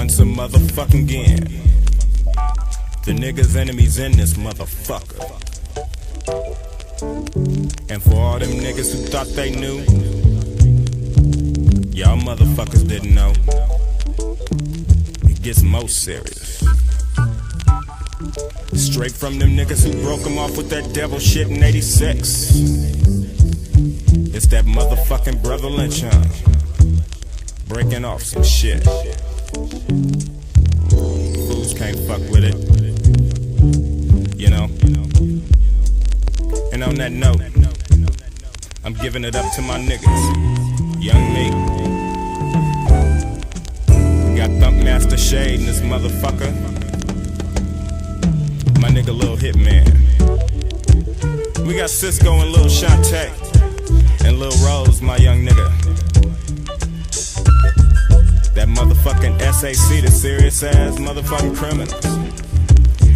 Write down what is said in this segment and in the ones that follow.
once a motherfucking again. The niggas enemies in this motherfucker. And for all them niggas who thought they knew, y'all motherfuckers didn't know. It gets most serious. Straight from them niggas who broke them off with that devil shit in 86. It's that motherfucking Brotha Lynch, huh? Breaking off some shit. Fools can't fuck with it, you know. And on that note, I'm giving it up to my niggas. Young me, got Thumpmaster Shade in this motherfucker. My nigga Lil Hitman. We got Cisco and Lil Shantae and Lil Rose, my young nigga. That motherfucking SAC, the serious ass motherfucking criminals.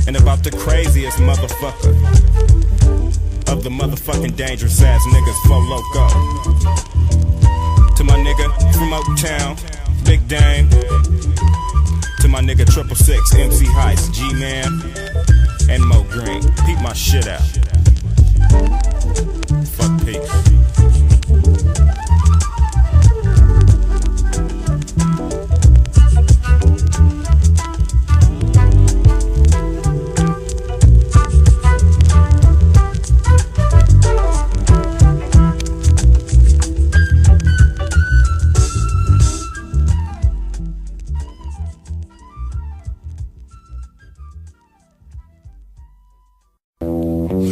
And about the craziest motherfucker of the motherfucking dangerous ass niggas, Flo Loco. To my nigga from Oaktown, Big Dame. To my nigga 666, MC Heist, G-Man, and Mo Green. Peep my shit out. Fuck peace.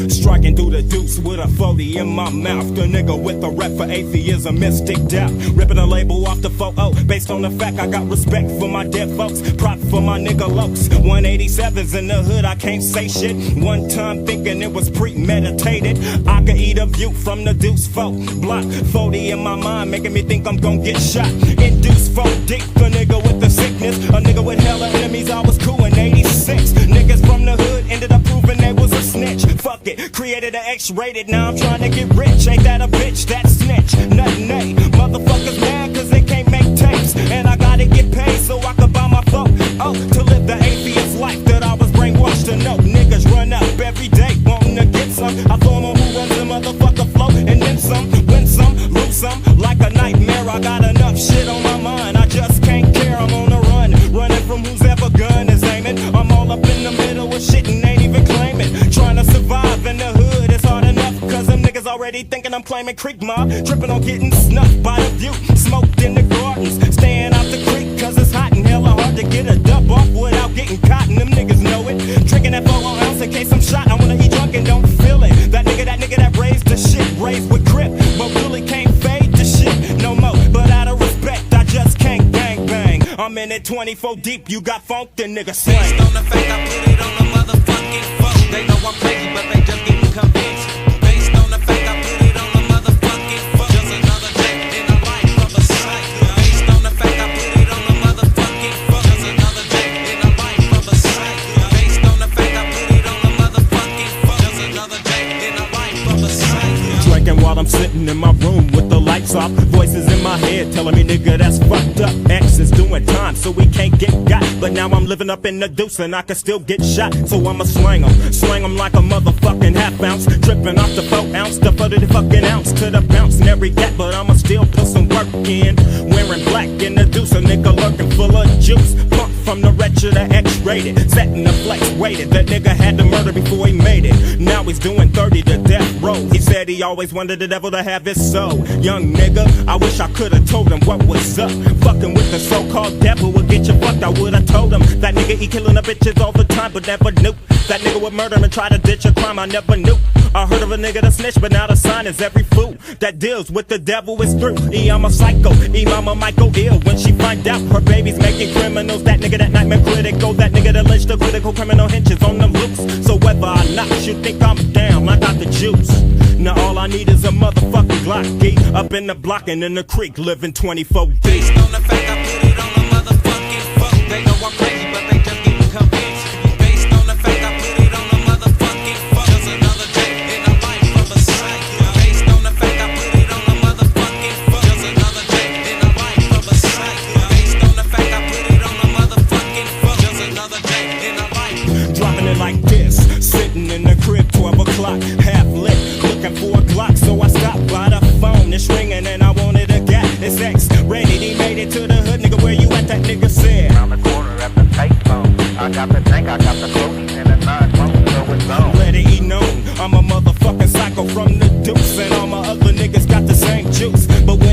Striking through the deuce with a 40 in my mouth. The nigga with a rep for atheism, mystic doubt. Ripping a label off the photo based on the fact I got respect for my dead folks. Prop for my nigga Lokes. 187s in the hood, I can't say shit. One time thinking it was premeditated. I could eat a view from the deuce folk. Block 40 in my mind, making me think I'm gon' get shot. Induced folk deep, a nigga with the sickness. A nigga with hella enemies, I was cool in 86. Niggas from the hood ended up proving they was a snitch. Fuck it, created an X-rated, now I'm trying to get rich. Ain't that a bitch, that snitch, nothing A. Motherfuckers mad cause they can't make tapes. And I gotta get paid so I can buy my phone. Oh, to live the atheist life that I was brainwashed to know. Niggas run up every day wanting to get some. I form on who runs the motherfucker flow. And then some, win some, lose some. Like a nightmare, I got enough shit on my mind. I just can't care, I'm on the run. Running from who's ever gun is aiming. I'm all up in the middle of shit and ain't even claiming. Trying to survive in the hood, it's hard enough. Cause them niggas already thinking I'm claiming creek mob. Tripping on getting snuffed by the view. Smoked in the gardens, staying out the creek. Cause it's hot and hella hard to get a dub off without getting caught. And them niggas know it. Drinking that 4 ounce in case I'm shot. I wanna eat drunk and don't feel it. That nigga that raised the shit. Raised with grip, but really can't fade the shit no more. But out of respect, I just can't bang bang. I'm in it 24 deep, you got funk, then nigga slang. Based on the fact I put it on the motherfucking phone. They know I'm crazy, but they just getting convinced. Based on the fact I put it on the motherfucking phone. Just another day in the life of a psycho. Based on the fact I put it on the motherfucking phone. Just another day in the life of a psycho. Based on the fact I put it on the motherfucking phone. Just another day in the life of a psycho. Drinking while I'm sitting in my room with the lights off. Voices in my head telling me, nigga, that's fucked up. X is doing time, so we can't get got. But now I'm living up in the deuce and I can still get shot. So I'ma slang 'em like a motherfucking half ounce. Tripping off the 4 ounce, the 40 fucking ounce to the bounce and every gap. But I'ma still put some work in. Wearing black in the deuce, a nigga lurking full of juice. Pump from the wretched to X-rated. Setting the flex, waited. That nigga had to murder before he made it. Now he's doing 30 to death row. He said he always wanted the devil to have his soul. Young nigga, I wish I could've told him what was up. Fucking with the so-called devil would get you fucked. I would've told him that nigga he killing the bitches all the time, but never knew that nigga would murder and try to ditch a crime. I never knew. I heard of a nigga that snitch, but now the sign is every fool that deals with the devil is through. I'm a psycho, mama Michael ill when she find out her baby's making criminals. That nigga that nightmare critical, that nigga that lynched the critical criminal hinges on the loose. So whether or not you think I'm down, I got the juice. Now all I need is a motherfucking Glock key. Up in the block and in the creek, living 24 deep. Based on the fact I put it on the motherfucking phone. They know I'm crazy, but they just getting convinced. Based on the fact I put it on the motherfucking phone. Just another day in the life of a psycho. Based on the fact I put it on the motherfucking phone. Just another day in the life of a psycho. Based on the fact I put it on the motherfucking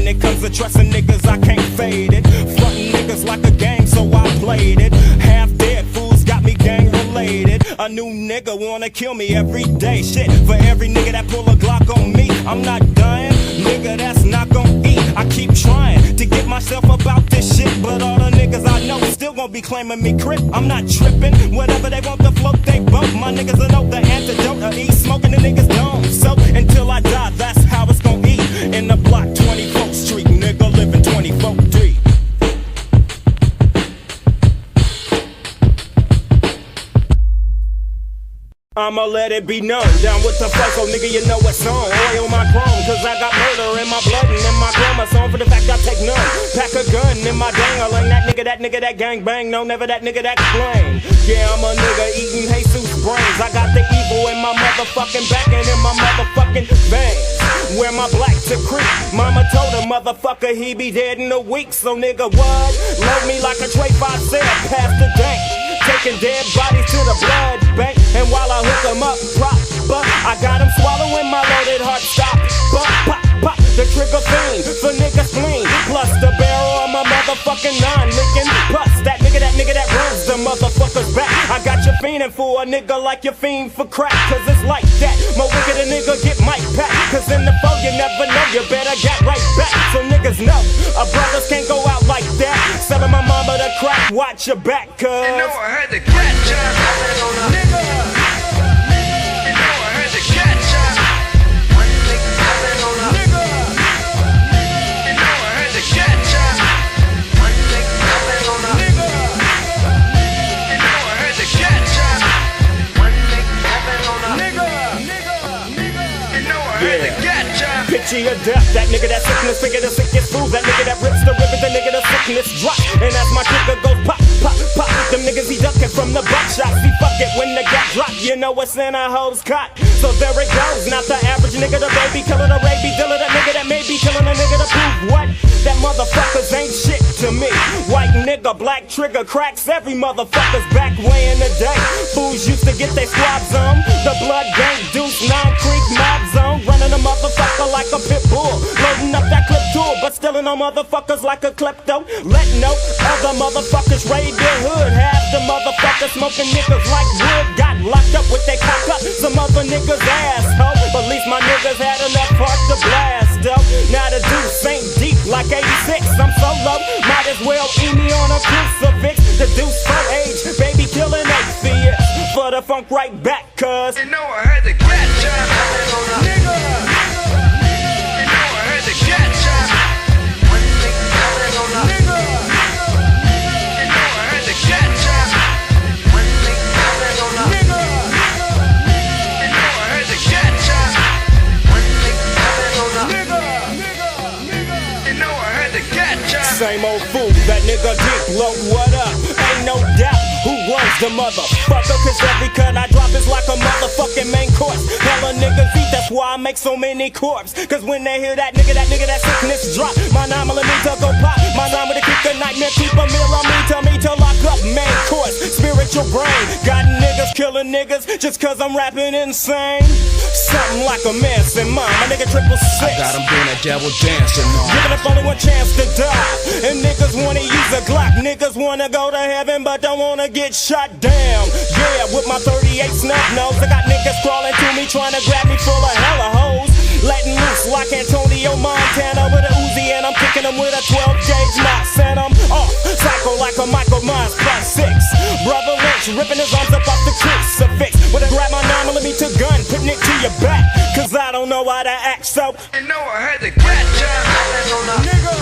when it comes to trusting niggas, I can't fade it. Frontin' niggas like a game, so I played it. Half dead fools got me gang related. A new nigga wanna kill me every day. Shit, for every nigga that pull a Glock on me, I'm not dying. Nigga, that's not gon' eat. I keep trying to get myself about this shit, but all the niggas I know still gon' be claiming me Crip. I'm not trippin'. Whatever they want to float, they boat. My niggas will know the antidote. I eat smoking the niggas don't. So until I die, that's how it's gon' eat. In the block 24th Street, nigga living 24 deep. I'ma let it be known. Down with the FOCO, nigga, you know what's on. Oil my chrome, cause I got murder in my blood and in my chromosome. For the fact I take none. Pack a gun in my dangling. That nigga, that gang bang. No, never that nigga, that flame. Yeah, I'm a nigga eating Jesus brains. I got the evil in my motherfucking back and in my motherfucking veins. Wear my black to creep. Mama told a motherfucker he be dead in a week. So nigga, what? Load me like a tray 5 cell past the dank. Taking dead bodies to the blood bank. And while I hook them up, I got them swallowing my loaded heart. Stop, pop, the trigger fiend for nigga spleen. Plus the barrel of my motherfucking 9 licking. Plus that nigga that runs the motherfuckers back. I got you fiending for a nigga like you fiend for crack. Cause it's like that. More wicked a nigga get mic pack. Cause in the foe you never know, you better get right back. So niggas know, our brothers can't go out like that. Selling my mama the crack, watch your back, cuz. You know I had to catch ya, nigga. You know I had to catch ya. One nigga coming on a nigga. You know I had to catch ya. One nigga coming on a nigga. You know I had to catch ya. One nigga coming on a nigga. You know I had to catch ya. Picture your death, that nigga that sickness, figure the sickest fools, that nigga that rips the ribbon, the nigga the sickness drop. And as my trigger goes pop, them niggas he ducking from the buckshot. See, fuck it when the gat drop, you know what's in a hoe's cot. So there it goes, not the average nigga, the baby killer, the raby dealer, the nigga that may be killing a nigga to prove what? That motherfuckers ain't shit to me. White nigga, black trigger, cracks every motherfucker's back way in the day. Fools used to get their squabs on. The blood gang, deuce, 9 Creek mob zone. Running a motherfucker like a pit bull. Loading up that clip tool, but stealing on motherfuckers like a klepto. Letting no other motherfuckers raid their hood. Half the motherfuckers smoking niggas like wood. Got locked up with their cock up, some other niggas asshole. But at least my niggas had enough heart to blast up. Now the deuce ain't deep like 86. I'm so low, might as well eat me on a crucifix. The deuce for age, baby killing atheist. For the funk right back, cuz. You know I had to catch ya, nigga. You know I had to catch ya. One nigga coming on a nigga. You know I had to catch ya. One nigga coming on a nigga. You know I had to catch ya. One nigga coming on a nigga. You know I had to catch ya. Same old fool, that nigga deep low, what up? Ain't no doubt who runs the motherfucker. Cause every cut I drop is like a motherfucking main course. Hella niggas eat, that's why I make so many corpse. Cause when they hear that that sickness drop, my 9mm go pop. My 9 with a kick a nightmare, keep a meal on me to lock up main course. Spiritual brain, got niggas killing niggas just cause I'm rapping insane. Something like a mess in mind, my nigga 666. I got him doing that devil dancing on. Giving up only one chance to die. And niggas wanna use a Glock, niggas wanna go to heaven but don't wanna get shot down. Yeah, with my 38 snub nose, I got niggas crawling to me trying to grab me full of hella hoes. Letting loose like Antonio Montana with a Uzi, and I'm kicking them with a 12-gauge Moss. And I'm off, psycho like a Michael Myers +6. Brotha Lynch ripping his arms up off the crucifix. With a grab my 9mm gun, putting it to your back. Cause I don't know how to act, so you know I had to catch ya, nigga.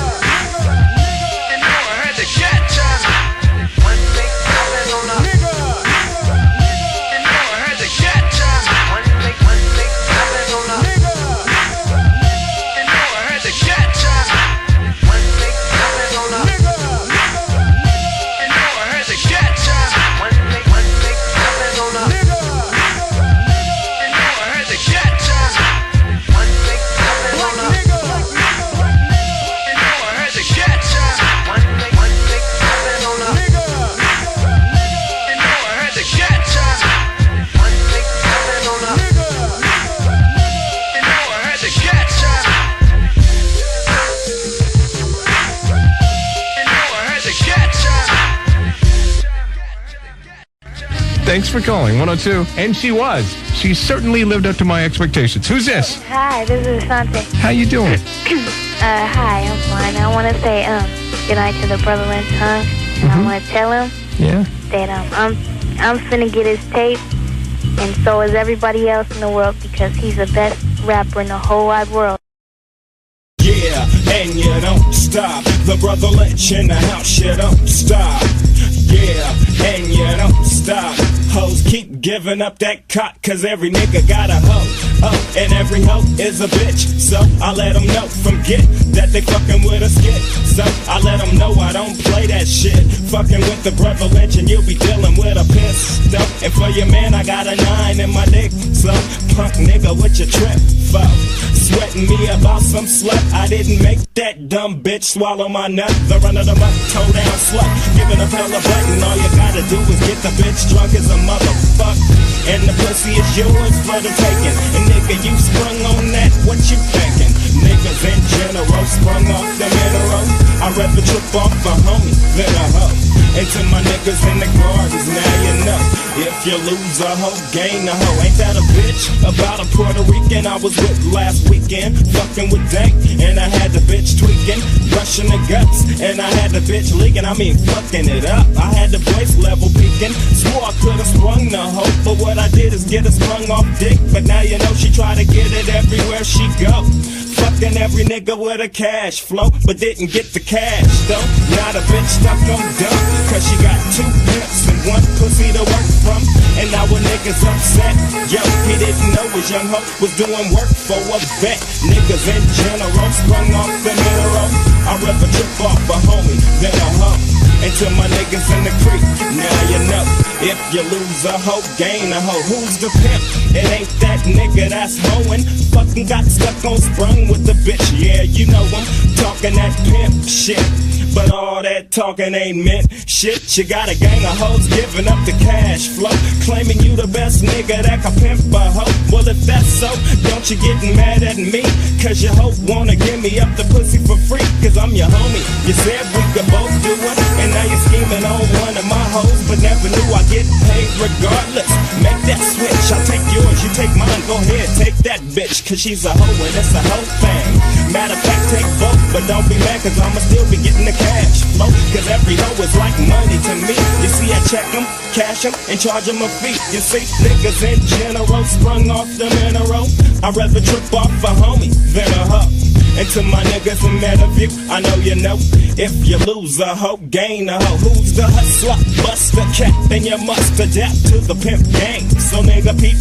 You know I had to catch ya. One nigga coming on a nigga. You know I had to catch ya. One nigga coming on a nigga. You know I had to catch ya. One nigga coming on a nigga. You know I had to catch ya. One nigga coming on a nigga. You know I had to catch ya. One nigga coming on a nigga. Thanks for calling 102. And she was. She certainly lived up to my expectations. Who's this? Hi, this is Asante. How you doing? Hi, I'm fine. I want to say good night to the Brotha Lynch hunk, and I want to tell him that I'm finna get his tape, and so is everybody else in the world, because he's the best rapper in the whole wide world. Yeah, and you don't stop. The Brotha Lynch in the house, you don't stop. Yeah, and you don't stop. Hoes keep giving up that cock, cause every nigga got a hoe. Oh, and every hoe is a bitch. So I let them know from get that they fucking with a skit. So I let them know I don't play that shit. Fucking with the Brotha Lynch and you'll be dealing with a pistol. And for your man I got a 9 in my dick. So punk nigga, what you trip for? Sweating me about some slut. I didn't make that dumb bitch swallow my nut. The run of the month, toe down slut. Giving a hell a button. All you gotta do is get the bitch drunk as a motherfucker. And the pussy is yours for the taking. And nigga, you sprung on that, what you thinking? Niggas in general sprung off the mineral. I'd rather trip off a homie than a hoe. And to my niggas in the gardens, now you know. If you lose a hoe, gain a hoe. Ain't that a bitch? About a Puerto Rican I was with last weekend. Fucking with Dank, and I had the bitch tweaking. Brushing the guts, and I had the bitch leaking. I mean, fucking it up. I had the voice level peaking. Swore I could've sprung the hoe, but what I did is get her sprung off dick. But now you know she try to get it everywhere she go. Fucking every nigga with a cash flow, but didn't get the cash though. Now the bitch stuck on dumb, cause she got 2 pimps and 1 pussy to work from. And now a nigga's upset. Yo, he didn't know his young hoe was doing work for a vet. Niggas in general sprung off the mineral. I'd rather trip off a homie than a hoe. And to my niggas in the creek, now you know. If you lose a hoe, gain a hoe. Who's the pimp? It ain't that nigga that's hoeing. Fucking got stuck on sprung with the bitch. Yeah, you know I'm talking that pimp shit. But all that talking ain't meant shit. You got a gang of hoes giving up the cash flow, claiming you the best nigga that can pimp a hoe. Well, if that's so, don't you get mad at me, cause your hoe wanna give me up the pussy for free. Cause I'm your homie, you said we could both do it, and now you're scheming on one of my hoes, but never knew I get paid regardless. Make that switch, I'll take yours, you take mine. Go ahead, take that bitch, cause she's a hoe and it's a hoe thing. Matter of fact, take both, but don't be mad, cause I'ma still be getting the cash flow. Cause every hoe is like money to me. You see, I check them, cash them, and charge them a fee. You see, niggas in general sprung off the mineral. I'd rather trip off a homie than a hoe. And to my niggas in Meadowview, I know you know. If you lose a hoe, gain a hoe. Who's the hustler? Bust the cap, and you must adapt to the pimp game. So nigga, peep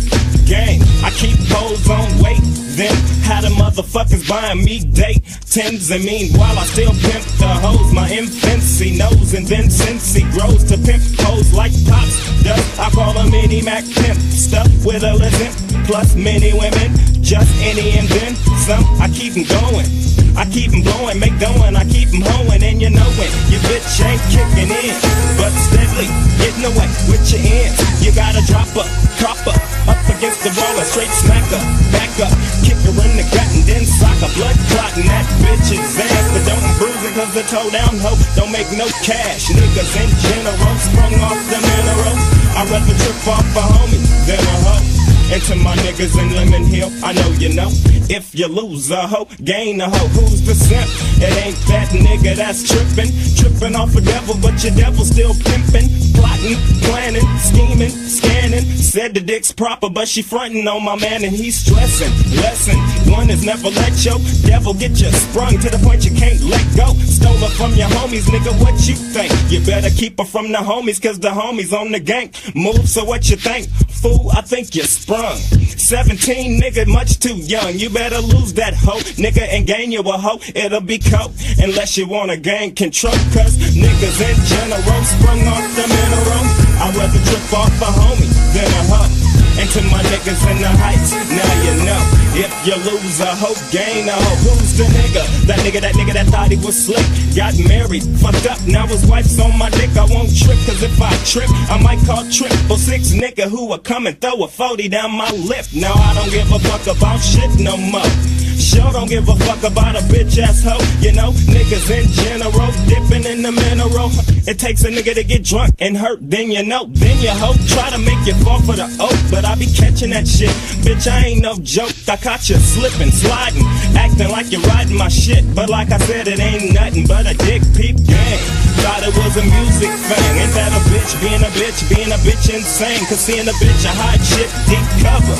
game. I keep hoes on weight. Then how the motherfuckers buying me date tens, and meanwhile I still pimp the hoes. My infancy knows, and then since he grows to pimp hoes like Pops does, I call a mini Mac pimp stuff with a listen, plus many women, just any and then some. I keep 'em going, I keep 'em blowing, make dough and I keep 'em hoeing, and you know it, your bitch ain't kicking in, but steadily getting away with your hands. You gotta drop her, cop her, up against the wall and straight smack her, back up, kick her in the gut and then sock her, blood clotting that bitch's ass. But don't bruise it cause the toe down hoe don't make no cash. Niggas in general sprung off the mineral. I'd rather trip off a homie than a hoe. And to my niggas in Lemon Hill, I know you know. If you lose a hoe, gain a hoe. Who's the simp? It ain't that nigga that's trippin', trippin' off a devil, but your devil still pimpin', plotting, planning, scheming, scanning. Said the dick's proper, but she frontin' on my man and he's stressing. Lesson one is never let your devil get you sprung to the point you can't let go. Stole her from your homies, nigga, what you think? You better keep her from the homies, cause the homies on the gang move, so what you think? Fool, I think you sprung. 17, nigga, much too young. You better lose that hoe, nigga, and gain you a hoe. It'll be coke, unless you wanna gain control. Cause niggas in general sprung off the mineral. I'd rather trip off a homie than a hoe. And to my niggas in the heights, now you know. If you lose a hoe, gain a hoe. Who's the nigga? That nigga that thought he was slick. Got married, fucked up, now his wife's on my dick. I won't trip, cause if I trip, I might call 666 nigga who will come and throw a 40 down my lip. Now I don't give a fuck about shit no more. Sure don't give a fuck about a bitch ass hoe. You know, niggas in general dipping in the mineral. It takes a nigga to get drunk and hurt, then you know your hoe, try to make you fall for the oak, but I be catching that shit. Bitch, I ain't no joke. I caught you slipping, sliding, acting like you're riding my shit. But like I said, it ain't nothing but a dick peep gang. Thought it was a music thing. Ain't that a bitch? Being a bitch insane. Cause seeing a bitch, I hide shit deep cover.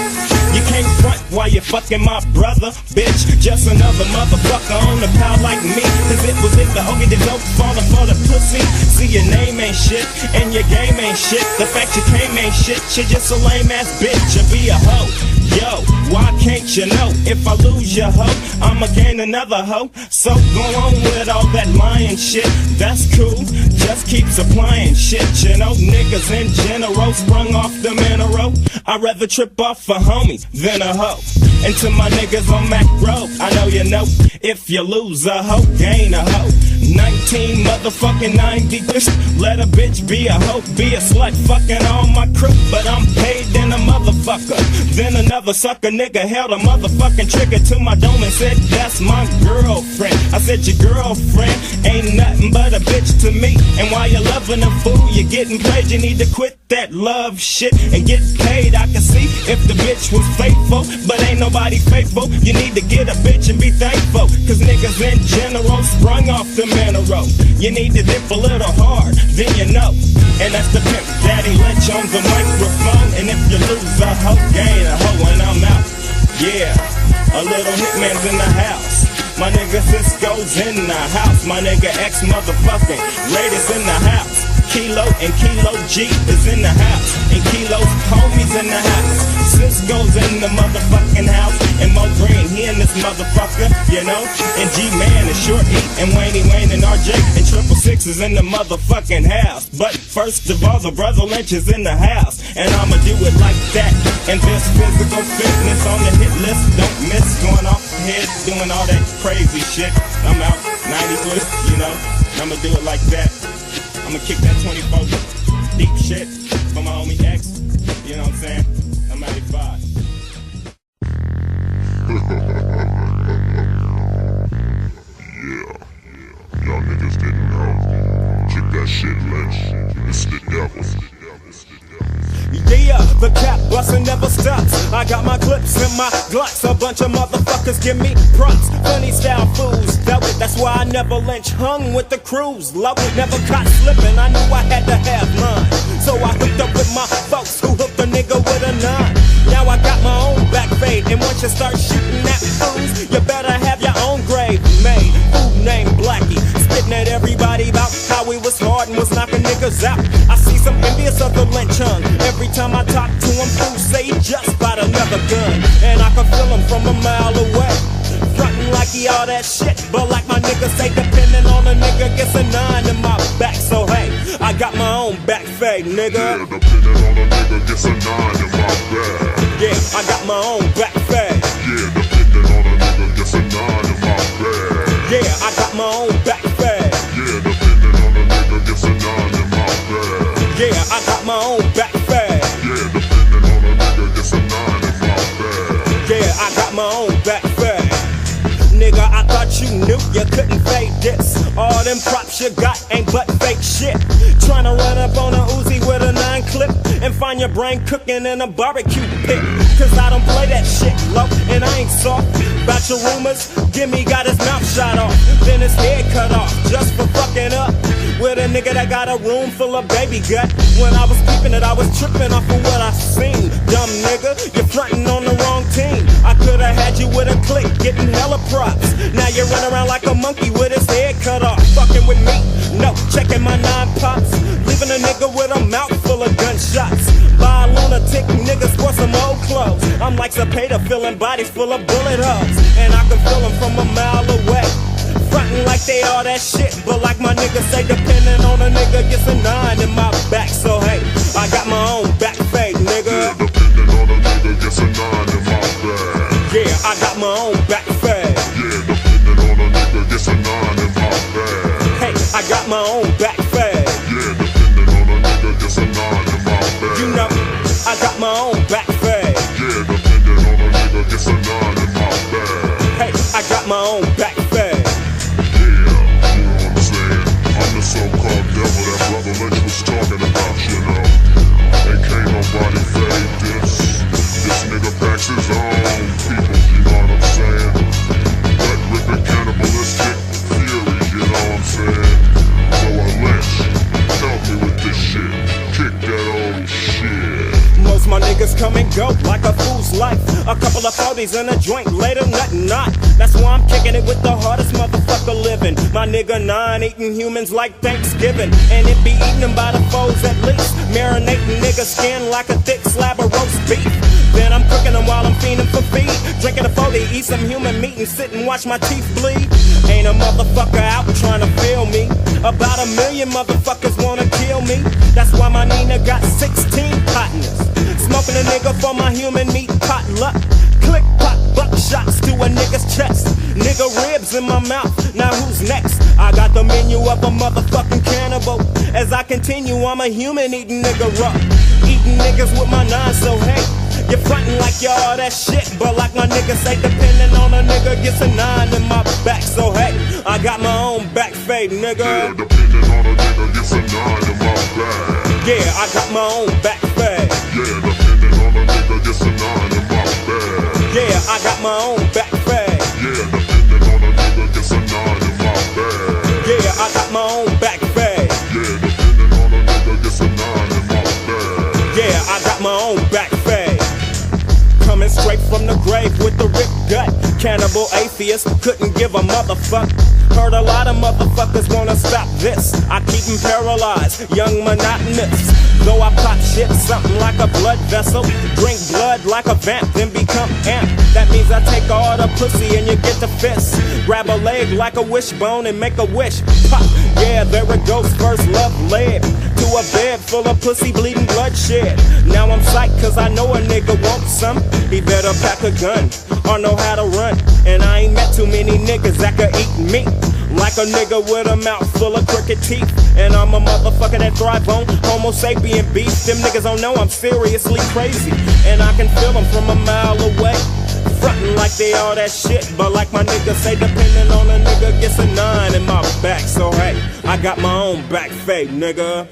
You can't front while you're fucking my brother, bitch. Just another motherfucker on the pile like me. Cause it was if the hoagie that don't falling for the pussy. See, your name ain't shit, and your game ain't shit. The fact you came ain't shit. You're just a lame ass bitch. You be a hoe. Yo, why can't you know? If I lose your hoe, I'ma gain another hoe. So go on with all that lying shit. That's cool, just keep supplying shit. You know, niggas in general sprung off the mineral. I'd rather trip off a homie than a hoe. And to my niggas on Mac Road, I know you know, if you lose a hoe, gain a hoe. 19 motherfucking 90. Let a bitch be a hoe, be a slut, fucking all my crew. But I'm paid than a motherfucker. Then another sucker nigga held a motherfucking trigger to my dome and said, that's my girlfriend. I said, your girlfriend ain't nothing but a bitch to me. And while you're loving a fool, you're getting played. You need to quit that love shit and get paid. I can see if the bitch was faithful, but ain't nobody faithful. You need to get a bitch and be thankful. Cause niggas in general sprung off the mineral. You need to dip a little hard, then you know. And that's the pimp, Daddy Lynch on the microphone. And if you lose a hoe, gain a hoe, and I'm out. Yeah, a little hitman's in the house. My nigga Cisco's in the house. My nigga X motherfucking Raiders in the house. Kilo and Kilo G is in the house. And Kilo's homies in the house. Cisco's in the motherfucking house. And Mo Green, he in this motherfucker, you know. And G-Man and Short E and Wayne and RJ and Triple Six is in the motherfucking house. But first of all, the Brotha Lynch is in the house. And I'ma do it like that. And this physical fitness on the hit list. Don't miss going off the head, doing all that crazy shit. I'm out 93, you know. I'ma do it like that. I'ma kick that 24 deep shit for my homie X. You know what I'm saying? I'm 95. Yeah. Y'all niggas didn't know. Kick that shit, Lynch. It's the devil. Yeah, the cap bustin' never stops. I got my clips and my Glocks. A bunch of motherfuckers give me props. Funny style fools, that's why I never lynch. Hung with the crews, low, never caught slipping. I knew I had to have mine. So I hooked up with my folks who hooked a nigga with a 9. Now I got my own back fade. And once you start shooting at fools, you better have your own grave made. Food named Blackie, spitting at everybody about how we was hard and was knocking niggas out. I see some envious of the lynch hung. Every time I talk to him, fools say he just bought another gun. And I can feel him from a mile away. Frontin' like he all that shit, but like my niggas say, depending on a nigga gets a 9 in my back. So hey, I got my own back fade, nigga. Yeah, depending on a nigga gets a 9 in my back. Yeah, I got my own back fade. Yeah, depending on a nigga gets a 9 in my back. Yeah, I got my own back fade. Yeah, depending on a nigga gets a 9 in my back. Yeah, I got my own back fade. Yeah, depending on a nigga gets a 9 in my back. Yeah, I got my own back fade. Nigga, I thought you knew you couldn't fade this. All them props you got ain't but fake shit. Tryna run up on a Uzi with a 9 clip and find your brain cooking in a barbecue pit. Cause I don't play that shit low and I ain't soft. About your rumors, Gimme got his mouth shot off, then his head cut off just for fucking up with a nigga that got a room full of baby gut. When I was keeping it, I was tripping off of what I seen. Dumb nigga, you're frontin' on the wrong team. I coulda had you with a click, getting hella props. Now you run around like a monkey with his head cut off. Fucking with me, no, checking my 9 pops. Leaving a nigga with a mouth full of gunshots. Buy a lunatic niggas for some old clothes. I'm like Cepeda, filling bodies full of bullet holes. And I can feel them from a mile away. Frontin' like they all that shit, but like my niggas say, depending on a nigga gets a 9 in my back. So hey, I got my own back fade, nigga. Yeah, depending on a nigga gets a 9 in my back. Yeah, I got my own back fade. Yeah, depending on a nigga gets a 9 in my back. Hey, I got my own back fade. Yeah, depending on a nigga gets a 9 in my back. You know, I got my own back fade. Yeah, depending on a nigga gets a 9 in my back. Hey, I got my own back fade. Yeah, you know what I'm saying? I'm the so-called devil that Brotha Lynch saying? Brotha Lynch, help me with this shit. Kick that old shit. Most my niggas come and go like a fool's life. A couple of 40s in a joint, later nothing not. That's why I'm kicking it with the hardest motherfucker living. My nigga 9 eating humans like Thanksgiving, and it be eating them by the foes at least. Marinating nigga skin like a thick slab of roast beef. Then I'm cooking them while I'm fiending for feed. Drinking a 40, eat some human meat and sit and watch my teeth bleed. Ain't a motherfucker out trying to feel me. About 1 million motherfuckers wanna kill me. That's why my Nina got 16 partners. Smoking a nigga for my human meat potluck. Click, pop, buck shots to a nigga's chest. Nigga ribs in my mouth, now who's next? I got the menu of a motherfucking cannibal. As I continue, I'm a human eating nigga raw. Eating niggas with my 9, so hey, you're frontin' like you're all that shit. But like my niggas say, depending on a nigga gets a 9 in my back. So hey, I got my own back fade, nigga. Yeah, depending on a nigga gets a 9 in my bag. Yeah, I got my own back fade. Yeah, depending on a nigga gets a 9 in my bag. Yeah, I got my own back fade. Yeah, depending on a nigga gets a 9 in my bag. Yeah, I got my own back fade. Yeah, depending on a nigga gets a 9 in my bag. Yeah, I got my own back fade. Coming straight from the grave with the Ripgut. Cannibal atheist, couldn't give a motherfuck. Heard a lot of motherfuckers wanna stop this. I keep them paralyzed, young monotonous. Though I pop shit, something like a blood vessel. Drink blood like a vamp, then become amp. That means I take all the pussy and you get the fist. Grab a leg like a wishbone and make a wish. Pop, yeah, there it goes, first love led to a bed full of pussy bleeding bloodshed. Now I'm psyched cause I know a nigga wants some. He better pack a gun or know how to run. And I ain't met too many niggas that could eat meat like a nigga with a mouth full of crooked teeth. And I'm a motherfucker that thrive on Homo sapien beef. Them niggas don't know I'm seriously crazy, and I can feel them from a mile away. Frontin' like they all that shit, but like my nigga say, depending on a nigga gets a 9 in my back. So hey, I got my own back fade, nigga.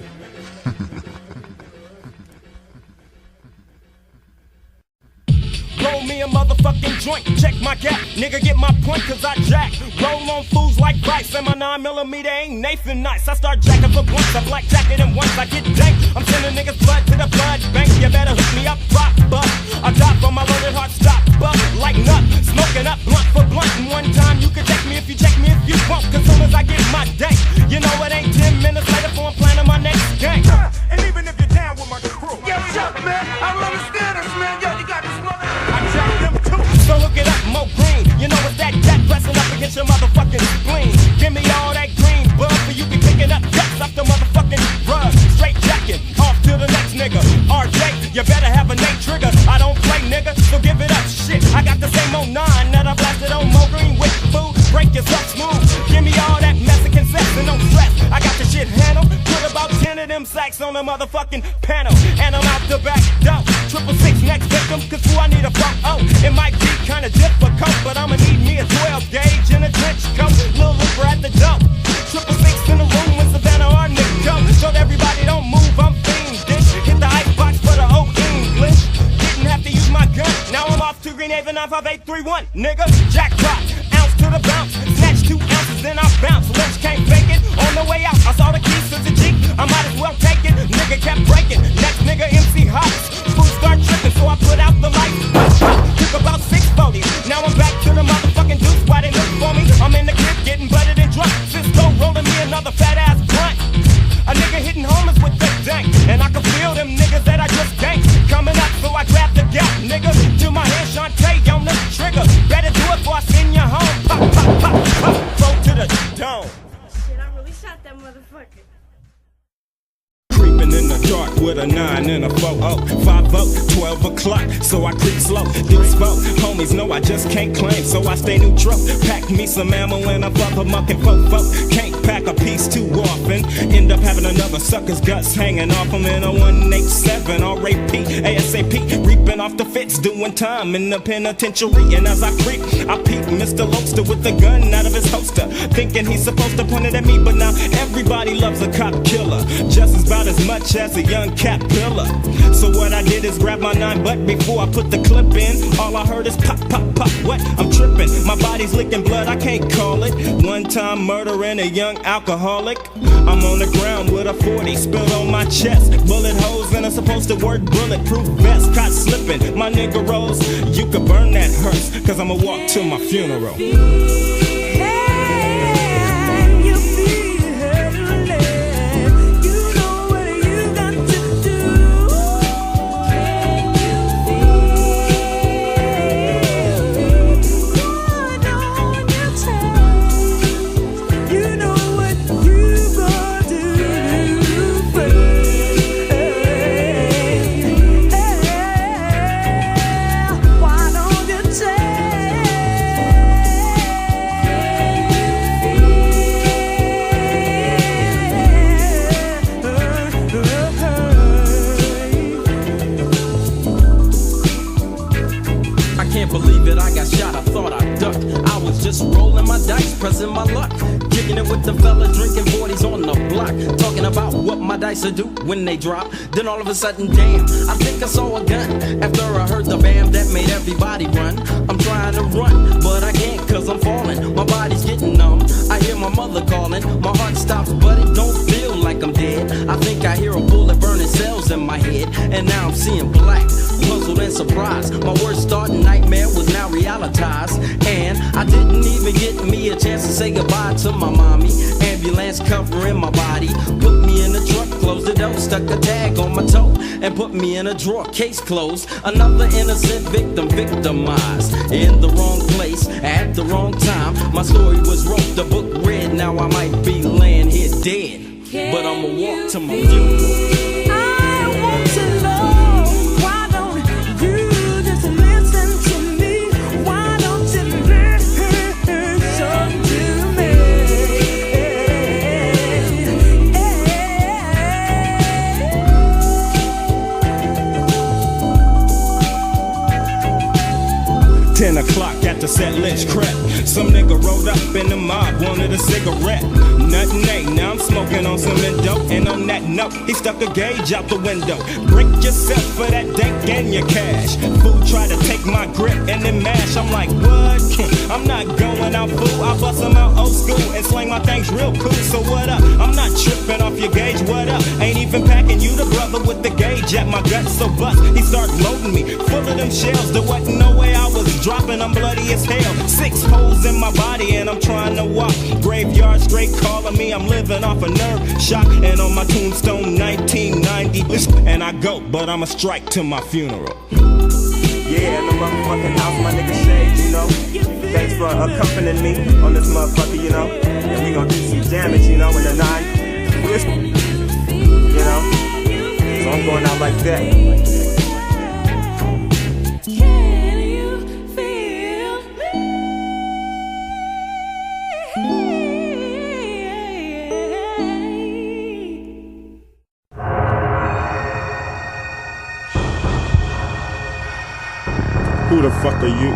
Roll me a motherfucking joint, check my gap. Nigga get my point cause I jack. Roll on fools like Vice, and my 9mm ain't Nathan Nice. I start jacking for blunts, I black jacket, and once I get dank, I'm sending niggas blood to the blood bank. You better hook me up, drop, buck. I die for my loaded heart, stop, buck. Lighten up, smoking up blunt for blunt. And one time you can check me if you check me if you won't. Cause soon as I get my day, you know it ain't 10 minutes later before I'm planning my next gang. And even if you're down with my crew, yo, Chuck, man, I don't understand this, man. Yo, you got this mother. I jack them too. So hook it up, Mo Green. You know it's that jack pressing up against your motherfucking spleen. Give me all that green bug for you be picking up guts off the motherfucking rug. Straight jacking, off to the next nigga. RJ, you better have a name trigger. I don't play, nigga, so give it up. Shit, I got the same 09 that I blasted on Mo Green with food. Break yourself smooth. Give me all that Mexican sex and no stress. I got the shit handled. Put about 10 of them sacks on the motherfucking panel. And I'm out the back door. 666 next victim, cause who I need a fuck. Oh, it might be kinda difficult, but I'ma need me a 12 gauge and a trench coat. Lil' Looper at the dope. 666 in the room when Savannah or Nick go. So everybody don't move, I'm fiendish. Hit the icebox for the old English. Didn't have to use my gun. Now I'm off to Greenhaven 95831, nigga. Jackpot, ounce to the bounce. Snatch 2 ounces, then I bounce. Lynch can't fake it. On the way out, I saw the keys to the Jeep. I might as well take it. Nigga kept breaking. Next nigga MC Hops. Food start tripping, so I put out the light. Took about 6 40s. Now I'm back to the motherfucking deuce. Why they look for me? I'm in the crib getting butted and drunk. Cisco rolling me another fat ass blunt. A nigga hitting homers with the dank. And I can feel them niggas that I just ganked coming up, so I grab the gap, nigga. To my hand, Shantae on the trigger. Better do it before I send you home. Pop, pop, pop, pop. Go to the dome. Shit, I really shot that motherfucker. Creeping in the dark with a 9 and a 4-0. 5-0, 12 o'clock, so I creep slow. These folk, homies know I just can't claim, so I stay neutral. Pack me some ammo and a bumper mucking fofo. Can't pack a piece too often. End up having another sucker's guts hanging off him in a 187 or AP, ASAP. Reaping off the fits, doing time in the penitentiary. And as I creep, I peep Mr. Lobster with the gun out of his holster, thinking he's supposed to point it at me, but now everybody loves a cop killer, just about as much as a young caterpillar. So what I did is grab my 9, but before I put the clip in, all I heard is pop, pop, pop. What? I'm tripping. My body's licking blood, I can't call it. One time murdering a young young alcoholic. I'm on the ground with a 40 spilled on my chest. Bullet holes and I'm supposed to work bulletproof vest. Caught slipping, my nigga rolls. You could burn that hearse, cause I'ma walk to my funeral. Rolling my dice, pressing my luck, kicking it with the fellas, drinking 40s on the block, talking about what my dice will do when they drop. Then all of a sudden, damn, I think I saw a gun. After I heard the bam that made everybody run. I'm trying to run, but I can't cause I'm falling. My body's getting numb, I hear my mother calling. My heart stops, but it don't feel like I'm dead. I think I hear a bullet burning cells in my head, and now I'm seeing black, puzzled and surprised. My worst starting nightmare was now realitized, and I didn't even get me a chance to say goodbye to my mommy. Ambulance covering my body, put me in the truck, closed the door, stuck a tag on my toe, and put me in a drawer, case closed. Another innocent victim victimized in the wrong place at the wrong time. My story was wrote, the book read, now I might be laying here dead, but I'ma walk to my funeral. O'clock at the Set Lynch Crip. Some nigga rolled up in the mob, wanted a cigarette. Nothing ain't, now I'm smoking on some endo. And on that note, he stuck a gauge out the window. Break yourself for that dank and your cash. Fool try to take my grip and then mash. I'm like, what? I'm not going out, fool. I bust them out old school and slang my things real cool. So what up? I'm not tripping off your gauge, what up? Ain't even packing you the brother with the gauge at my gut. So bust, he started loading me full of them shells. There wasn't no way I was dropping, I'm bloody as hell. 6 holes in my body and I'm trying to walk. Graveyard straight calling me, I'm living off a nerve shock. And on my tombstone 1990, and I go, but I'ma strike to my funeral. Yeah, in the motherfucking house, my nigga Shade, you know. Thanks for accompanying me on this motherfucker, you know. And we gon' do some damage, you know, in the 9. You know. So I'm going out like that. Who the fuck are you?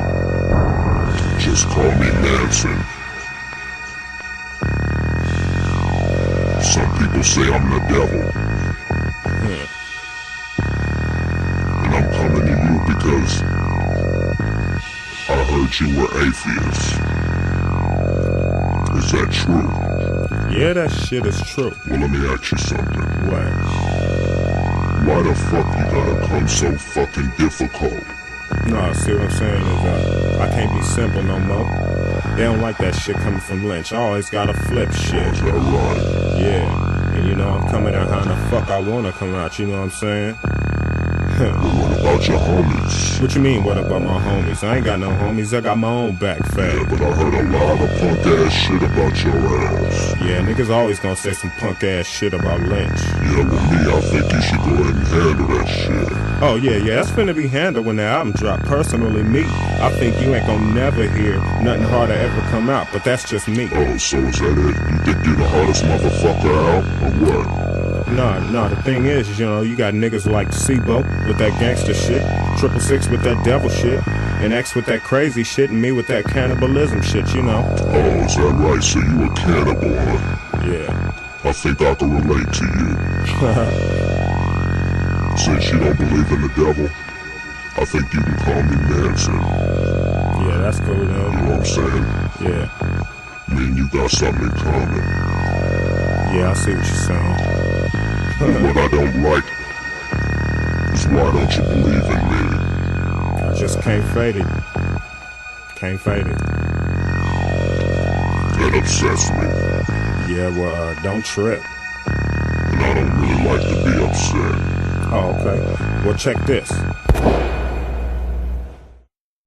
Just call me Manson. Some people say I'm the devil. And I'm coming to you because I heard you were atheists. Is that true? Yeah, that shit is true. Well, let me ask you something. What? Why the fuck you gotta come so fucking difficult? No, see what I'm saying is I can't be simple no more. They don't like that shit coming from Lynch. I always gotta flip shit. Is that right? Yeah. And you know, I'm coming out how the fuck I wanna come out, you know what I'm saying? Well, what about your homies? What you mean, what about my homies? I ain't got no homies, I got my own back fat. Yeah, but I heard a lot of punk ass shit about your ass. Yeah, niggas always gonna say some punk ass shit about Lynch. Yeah, with me, I think you should go ahead and handle that shit. Oh yeah, that's finna be handled when the album drop. Personally, me, I think you ain't gonna never hear nothing harder ever come out, but that's just me. Oh, so is that it? You think you're the hardest motherfucker out, or what? Nah, the thing is, you know, you got niggas like Sibo with that gangster shit, 666 with that devil shit, and X with that crazy shit, and me with that cannibalism shit, you know. Oh, is that right? So you a cannibal, huh? Yeah. I think I can relate to you. Since you don't believe in the devil, I think you can call me Manson. Yeah, that's cool, though. You know what I'm saying? Yeah. Me and you got something in common. Yeah, I see what you're saying. But what I don't like is why don't you believe in me? I just can't fade it. Can't fade it. That upsets me. Yeah, well, don't trip. And I don't really like to be upset. Oh, okay. Well, check this.